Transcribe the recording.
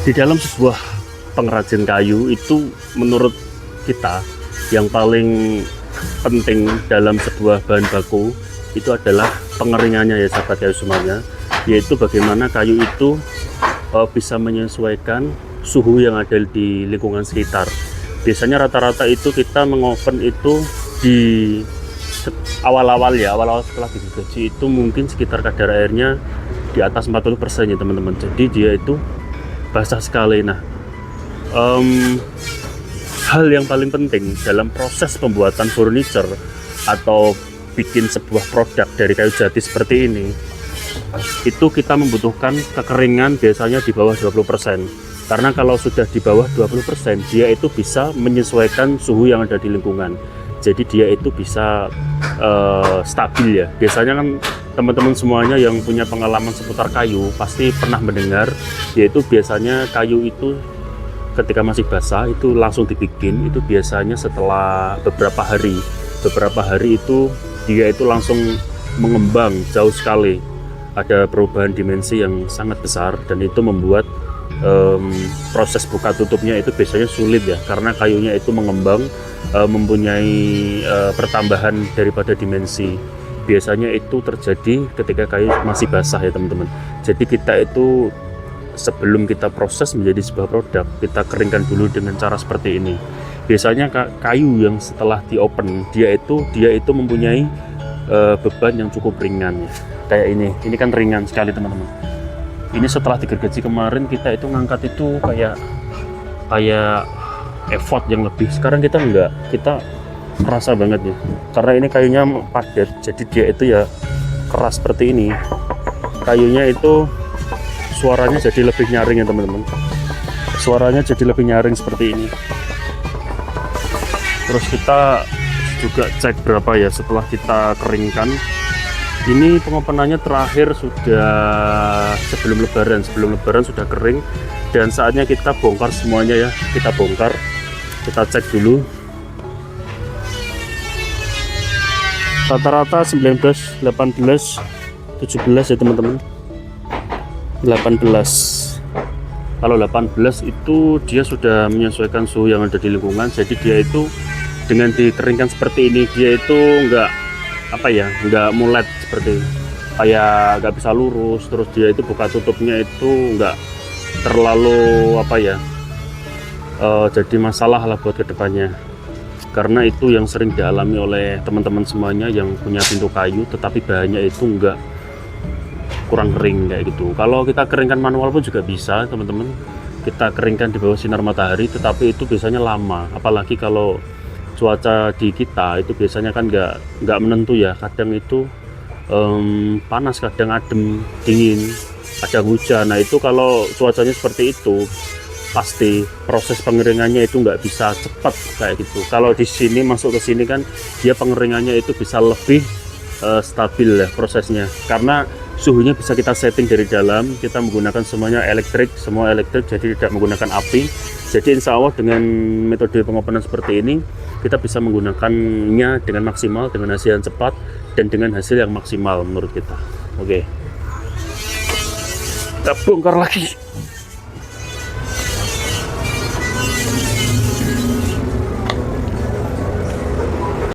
Di dalam sebuah pengrajin kayu itu menurut kita yang paling penting dalam sebuah bahan baku itu adalah pengeringannya ya sahabat kayu semuanya, yaitu bagaimana kayu itu bisa menyesuaikan suhu yang ada di lingkungan sekitar. Biasanya rata-rata itu kita mengoven itu di awal-awal setelah digergaji itu mungkin sekitar kadar airnya di atas 40% ya teman-teman, jadi dia itu basah sekali. Nah, hal yang paling penting dalam proses pembuatan furniture atau bikin sebuah produk dari kayu jati seperti ini, itu kita membutuhkan kekeringan biasanya di bawah 20%. Karena kalau sudah di bawah 20%, dia itu bisa menyesuaikan suhu yang ada di lingkungan. Jadi dia itu bisa stabil ya. Biasanya kan teman-teman semuanya yang punya pengalaman seputar kayu pasti pernah mendengar, yaitu biasanya kayu itu ketika masih basah itu langsung dibikin, itu biasanya setelah beberapa hari itu dia itu langsung mengembang jauh sekali, ada perubahan dimensi yang sangat besar, dan itu membuat proses buka tutupnya itu biasanya sulit ya, karena kayunya itu mengembang, mempunyai pertambahan daripada dimensi. Biasanya itu terjadi ketika kayu masih basah ya teman-teman. Jadi kita itu sebelum kita proses menjadi sebuah produk, kita keringkan dulu dengan cara seperti ini. Biasanya kayu yang setelah di open dia itu mempunyai beban yang cukup ringan ya. Kayak ini kan ringan sekali teman-teman. Ini setelah digergaji kemarin kita itu ngangkat itu kayak effort yang lebih. Sekarang kita enggak, kita kerasa banget ya, karena ini kayunya padat, jadi dia itu ya keras seperti ini. Kayunya itu suaranya jadi lebih nyaring ya teman-teman, suaranya jadi lebih nyaring seperti ini. Terus kita juga cek berapa ya setelah kita keringkan. Ini pengopenannya terakhir sudah sebelum lebaran sudah kering, dan saatnya kita bongkar semuanya ya. Kita bongkar, kita cek dulu. Rata-rata 19, 18, 17 ya teman-teman. 18. Kalau 18 itu dia sudah menyesuaikan suhu yang ada di lingkungan, jadi dia itu dengan dikeringkan seperti ini dia itu enggak enggak mulet seperti kayak nggak bisa lurus, terus dia itu buka tutupnya itu enggak terlalu jadi masalah lah buat kedepannya. Karena itu yang sering dialami oleh teman-teman semuanya yang punya pintu kayu tetapi bahannya itu enggak kurang kering kayak gitu. Kalau kita keringkan manual pun juga bisa teman-teman, kita keringkan di bawah sinar matahari, tetapi itu biasanya lama, apalagi kalau cuaca di kita itu biasanya kan nggak menentu ya, kadang itu panas, kadang adem, dingin, kadang hujan. Nah itu kalau cuacanya seperti itu pasti proses pengeringannya itu nggak bisa cepat kayak gitu. Kalau di sini masuk ke sini kan dia pengeringannya itu bisa lebih stabil ya prosesnya, karena suhunya bisa kita setting dari dalam. Kita menggunakan semuanya semua elektrik, jadi tidak menggunakan api. Jadi insya Allah dengan metode pengopenan seperti ini kita bisa menggunakannya dengan maksimal, dengan hasil yang cepat dan dengan hasil yang maksimal menurut kita. Oke, kita bongkar lagi.